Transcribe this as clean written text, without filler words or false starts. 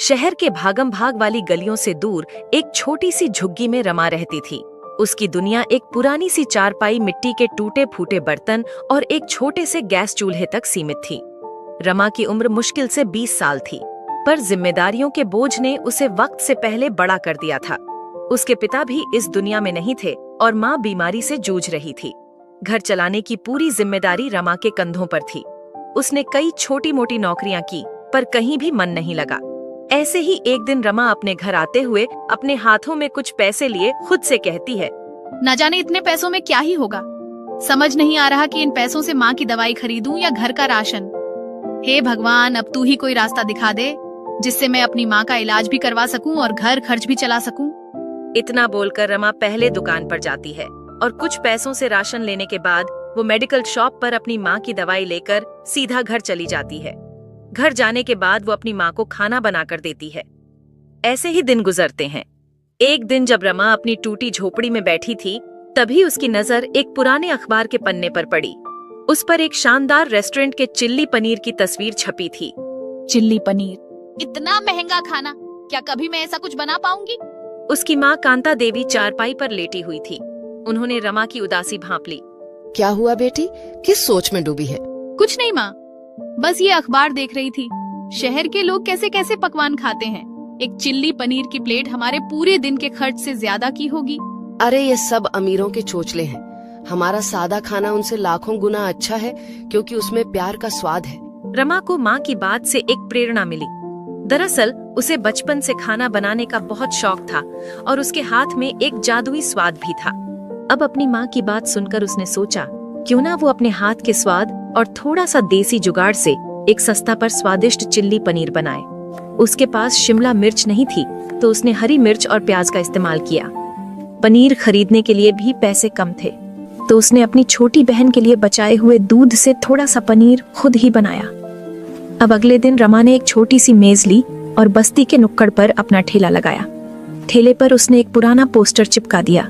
शहर के भागम भाग वाली गलियों से दूर एक छोटी सी झुग्गी में रमा रहती थी। उसकी दुनिया एक पुरानी सी चारपाई, मिट्टी के टूटे फूटे बर्तन और एक छोटे से गैस चूल्हे तक सीमित थी। रमा की उम्र मुश्किल से 20 साल थी, पर जिम्मेदारियों के बोझ ने उसे वक्त से पहले बड़ा कर दिया था। उसके पिता भी इस दुनिया में नहीं थे और माँ बीमारी से जूझ रही थी। घर चलाने की पूरी जिम्मेदारी रमा के कंधों पर थी। उसने कई छोटी मोटी नौकरियां की, पर कहीं भी मन नहीं लगा। ऐसे ही एक दिन रमा अपने घर आते हुए अपने हाथों में कुछ पैसे लिए खुद से कहती है, न जाने इतने पैसों में क्या ही होगा। समझ नहीं आ रहा कि इन पैसों से माँ की दवाई खरीदूं या घर का राशन। हे भगवान, अब तू ही कोई रास्ता दिखा दे जिससे मैं अपनी माँ का इलाज भी करवा सकूं और घर खर्च भी चला सकूं। इतना बोलकर रमा पहले दुकान पर जाती है और कुछ पैसों से राशन लेने के बाद वो मेडिकल शॉप पर अपनी माँ की दवाई लेकर सीधा घर चली जाती है। घर जाने के बाद वो अपनी माँ को खाना बनाकर देती है। ऐसे ही दिन गुजरते हैं। एक दिन जब रमा अपनी टूटी झोपड़ी में बैठी थी, तभी उसकी नजर एक पुराने अखबार के पन्ने पर पड़ी। उस पर एक शानदार रेस्टोरेंट के चिल्ली पनीर की तस्वीर छपी थी। चिल्ली पनीर, इतना महंगा खाना, क्या कभी मैं ऐसा कुछ बना पाऊंगी? उसकी माँ कांता देवी चारपाई पर लेटी हुई थी। उन्होंने रमा की उदासी भांप ली। क्या हुआ बेटी, किस सोच में डूबी है? कुछ नहीं माँ, बस ये अखबार देख रही थी। शहर के लोग कैसे कैसे पकवान खाते हैं। एक चिल्ली पनीर की प्लेट हमारे पूरे दिन के खर्च से ज्यादा की होगी। अरे ये सब अमीरों के चोचले हैं। हमारा सादा खाना उनसे लाखों गुना अच्छा है, क्योंकि उसमें प्यार का स्वाद है। रमा को माँ की बात से एक प्रेरणा मिली। दरअसल उसे बचपन से खाना बनाने का बहुत शौक था और उसके हाथ में एक जादुई स्वाद भी था। अब अपनी माँ की बात सुनकर उसने सोचा, क्यों ना वो अपने हाथ के स्वाद और थोड़ा सा देसी जुगाड़ से एक सस्ता पर स्वादिष्ट चिल्ली पनीर बनाए। उसके पास शिमला मिर्च नहीं थी, तो उसने हरी मिर्च और प्याज का इस्तेमाल किया। पनीर खरीदने के लिए भी पैसे कम थे, तो उसने अपनी छोटी बहन के लिए बचाए हुए दूध से थोड़ा सा पनीर खुद ही बनाया। अब अगले दिन रमा ने एक छोटी सी मेज ली और बस्ती के नुक्कड़ पर अपना ठेला लगाया। ठेले पर उसने एक पुराना पोस्टर चिपका दिया।